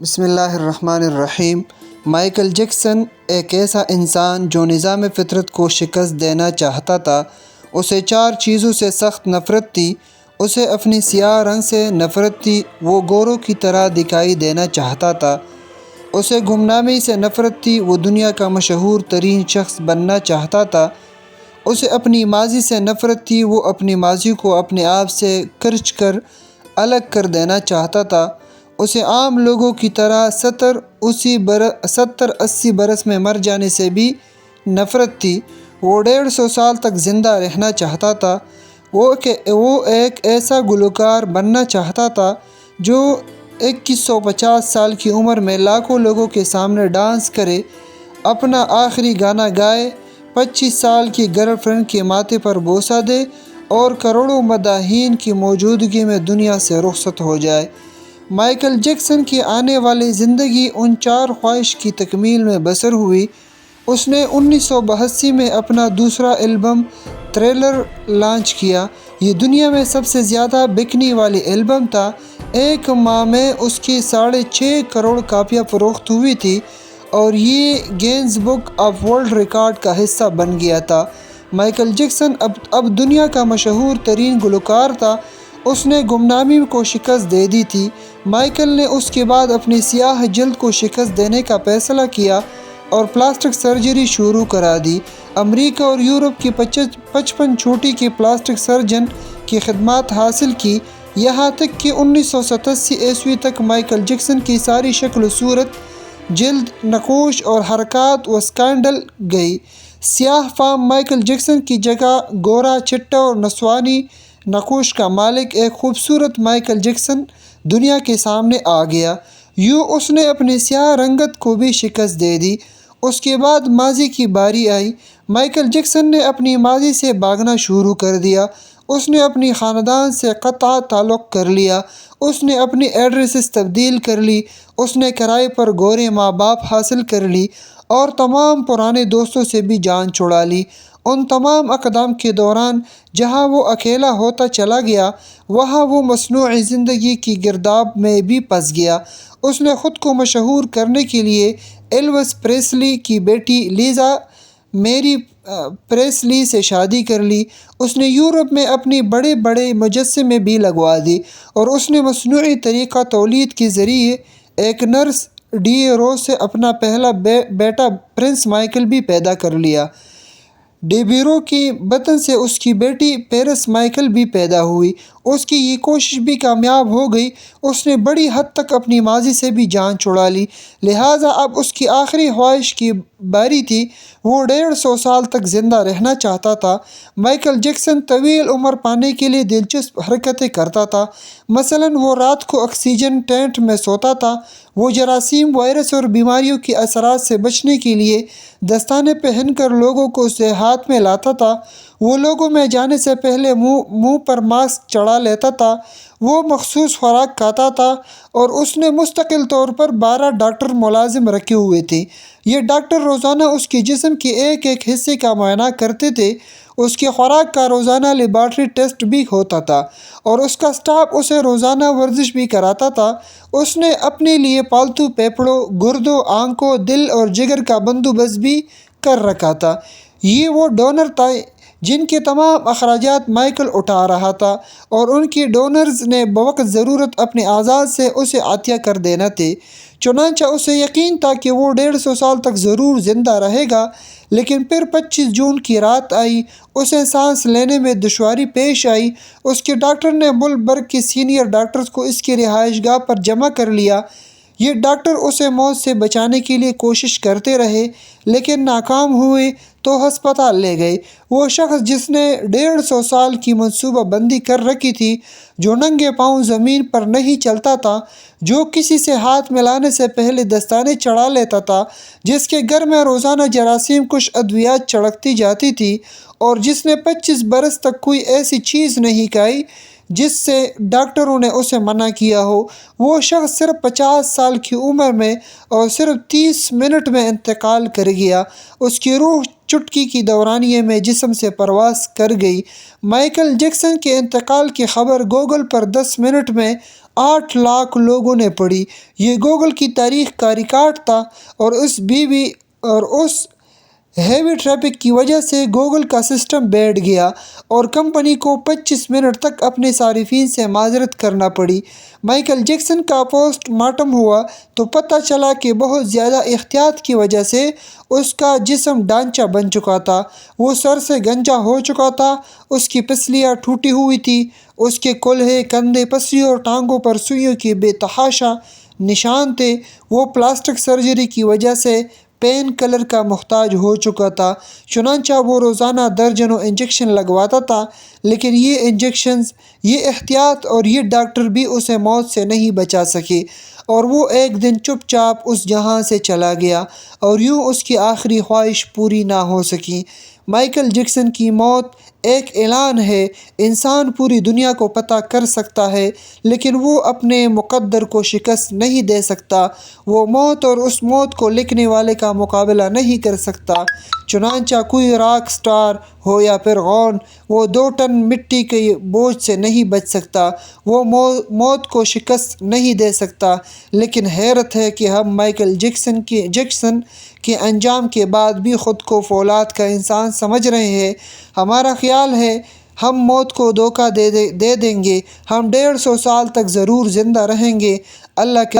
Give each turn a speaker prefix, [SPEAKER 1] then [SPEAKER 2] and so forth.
[SPEAKER 1] بسم اللہ الرحمن الرحیم۔ مائیکل جیکسن ایک ایسا انسان جو نظام فطرت کو شکست دینا چاہتا تھا۔ اسے 4 چیزوں سے سخت نفرت تھی۔ اسے اپنی سیاہ رنگ سے نفرت تھی، وہ گوروں کی طرح دکھائی دینا چاہتا تھا۔ اسے گمنامی سے نفرت تھی، وہ دنیا کا مشہور ترین شخص بننا چاہتا تھا۔ اسے اپنی ماضی سے نفرت تھی، وہ اپنی ماضی کو اپنے آپ سے کرچ کر الگ کر دینا چاہتا تھا۔ اسے عام لوگوں کی طرح 70-80 برس میں مر جانے سے بھی نفرت تھی۔ وہ 150 سال تک زندہ رہنا چاہتا تھا۔ وہ ایک ایسا گلوکار بننا چاہتا تھا جو 2150 سال کی عمر میں لاکھوں لوگوں کے سامنے ڈانس کرے، اپنا آخری گانا گائے، 25 سال کی گرل فرینڈ کے ماتھے پر بوسہ دے اور کروڑوں مداحین کی موجودگی میں دنیا سے رخصت ہو جائے۔ مائیکل جیکسن کی آنے والی زندگی ان 4 خواہش کی تکمیل میں بسر ہوئی۔ اس نے 1982 میں اپنا دوسرا البم تھرلر لانچ کیا۔ یہ دنیا میں سب سے زیادہ بکنے والی البم تھا۔ ایک ماہ میں اس کی 6.5 کروڑ کاپیاں فروخت ہوئی تھی اور یہ gains book of world record کا حصہ بن گیا تھا۔ مائیکل جیکسن اب دنیا کا مشہور ترین گلوکار تھا۔ اس نے گمنامی کو شکست دے دی تھی۔ مائیکل نے اس کے بعد اپنی سیاہ جلد کو شکست دینے کا فیصلہ کیا اور پلاسٹک سرجری شروع کرا دی۔ امریکہ اور یورپ کی 55 چوٹی کے پلاسٹک سرجن کی خدمات حاصل کی، یہاں تک کہ 1987 تک مائیکل جیکسن کی ساری شکل و صورت، جلد، نقوش اور حرکات وسکانڈل گئی۔ سیاہ فام مائیکل جیکسن کی جگہ گورا، چٹا اور نسوانی نقوش کا مالک ایک خوبصورت مائیکل جیکسن دنیا کے سامنے آ گیا۔ یوں اس نے اپنی سیاہ رنگت کو بھی شکست دے دی۔ اس کے بعد ماضی کی باری آئی۔ مائیکل جیکسن نے اپنی ماضی سے بھاگنا شروع کر دیا۔ اس نے اپنی خاندان سے قطع تعلق کر لیا۔ اس نے اپنی ایڈریسز تبدیل کر لی۔ اس نے کرائے پر گورے ماں باپ حاصل کر لی اور تمام پرانے دوستوں سے بھی جان چھڑا لی۔ ان تمام اقدام کے دوران جہاں وہ اکیلا ہوتا چلا گیا، وہاں وہ مصنوعی زندگی کی گرداب میں بھی پھنس گیا۔ اس نے خود کو مشہور کرنے کے لیے ایلوس پریسلی کی بیٹی لیزا میری پریسلی سے شادی کر لی۔ اس نے یورپ میں اپنی بڑے بڑے مجسمے بھی لگوا دی اور اس نے مصنوعی طریقہ تولید کے ذریعے ایک نرس ڈی روز سے اپنا پہلا بیٹا پرنس مائیکل بھی پیدا کر لیا۔ ڈیبیرو کی بطن سے اس کی بیٹی پیرس مائیکل بھی پیدا ہوئی۔ اس کی یہ کوشش بھی کامیاب ہو گئی۔ اس نے بڑی حد تک اپنی ماضی سے بھی جان چھڑا لی، لہٰذا اب اس کی آخری خواہش کی باری تھی۔ وہ 150 سال تک زندہ رہنا چاہتا تھا۔ مائیکل جیکسن طویل عمر پانے کے لیے دلچسپ حرکتیں کرتا تھا۔ مثلاً وہ رات کو آکسیجن ٹینٹ میں سوتا تھا۔ وہ جراثیم، وائرس اور بیماریوں کے اثرات سے بچنے کے لیے دستانے پہن کر لوگوں کو اسے ہاتھ میں لاتا تھا۔ وہ لوگوں میں جانے سے پہلے منہ پر ماسک چڑھا لیتا تھا۔ وہ مخصوص خوراک کھاتا تھا اور اس نے مستقل طور پر 12 ڈاکٹر ملازم رکھے ہوئے تھے۔ یہ ڈاکٹر روزانہ اس کے جسم کے ایک ایک حصے کا معائنہ کرتے تھے۔ اس کی خوراک کا روزانہ لیبارٹری ٹیسٹ بھی ہوتا تھا اور اس کا اسٹاف اسے روزانہ ورزش بھی کراتا تھا۔ اس نے اپنے لیے پالتو پھیپھڑوں، گردوں، آنکھوں، دل اور جگر کا بندوبست بھی کر رکھا تھا۔ یہ وہ ڈونر تھے جن کے تمام اخراجات مائیکل اٹھا رہا تھا اور ان کے ڈونرز نے بوقت ضرورت اپنے اعضاء سے اسے عطیہ کر دینا تھے۔ چنانچہ اسے یقین تھا کہ وہ 150 سال تک ضرور زندہ رہے گا۔ لیکن پھر 25 جون کی رات آئی۔ اسے سانس لینے میں دشواری پیش آئی۔ اس کے ڈاکٹر نے ملک بھر کے سینئر ڈاکٹرز کو اس کی رہائش گاہ پر جمع کر لیا۔ یہ ڈاکٹر اسے موت سے بچانے کے لیے کوشش کرتے رہے لیکن ناکام ہوئے تو ہسپتال لے گئے۔ وہ شخص جس نے 150 سال کی منصوبہ بندی کر رکھی تھی، جو ننگے پاؤں زمین پر نہیں چلتا تھا، جو کسی سے ہاتھ ملانے سے پہلے دستانے چڑھا لیتا تھا، جس کے گھر میں روزانہ جراثیم کش ادویات چھڑکتی جاتی تھی اور جس نے 25 برس تک کوئی ایسی چیز نہیں کھائی جس سے ڈاکٹروں نے اسے منع کیا ہو، وہ شخص صرف 50 سال کی عمر میں اور صرف 30 منٹ میں انتقال کر گیا۔ اس کی روح چٹکی کی دورانیے میں جسم سے پرواز کر گئی۔ مائیکل جیکسن کے انتقال کی خبر گوگل پر 10 منٹ میں 8 لاکھ لوگوں نے پڑھی۔ یہ گوگل کی تاریخ کا ریکارڈ تھا اور اس ہیوی ٹریفک کی وجہ سے گوگل کا سسٹم بیٹھ گیا اور کمپنی کو 25 منٹ تک اپنے صارفین سے معذرت کرنا پڑی۔ مائیکل جیکسن کا پوسٹ مارٹم ہوا تو پتہ چلا کہ بہت زیادہ احتیاط کی وجہ سے اس کا جسم ڈھانچہ بن چکا تھا۔ وہ سر سے گنجا ہو چکا تھا، اس کی پسلیاں ٹوٹی ہوئی تھیں، اس کے کولہے، کندھے، پسلیوں اور ٹانگوں پر سوئیوں کے بے تحاشا نشان تھے۔ وہ پلاسٹک سرجری کی وجہ سے پین کلر کا محتاج ہو چکا تھا، چنانچہ وہ روزانہ درجنوں انجیکشن لگواتا تھا، لیکن یہ انجیکشنز، یہ احتیاط اور یہ ڈاکٹر بھی اسے موت سے نہیں بچا سکے، اور وہ ایک دن چپ چاپ اس جہاں سے چلا گیا، اور یوں اس کی آخری خواہش پوری نہ ہو سکی۔ مائیکل جیکسن کی موت ایک اعلان ہے۔ انسان پوری دنیا کو فتح کر سکتا ہے، لیکن وہ اپنے مقدر کو شکست نہیں دے سکتا۔ وہ موت اور اس موت کو لکھنے والے کا مقابلہ نہیں کر سکتا۔ چنانچہ کوئی راک سٹار ہو یا فرعون، وہ 2 ٹن مٹی کے بوجھ سے نہیں بچ سکتا، وہ موت کو شکست نہیں دے سکتا۔ لیکن حیرت ہے کہ ہم مائیکل جیکسن کے انجام کے بعد بھی خود کو فولاد کا انسان سمجھ رہے ہیں۔ ہمارا خیال ہے ہم موت کو دھوکہ دے دیں گے، ہم 150 سال تک ضرور زندہ رہیں گے۔ اللہ کے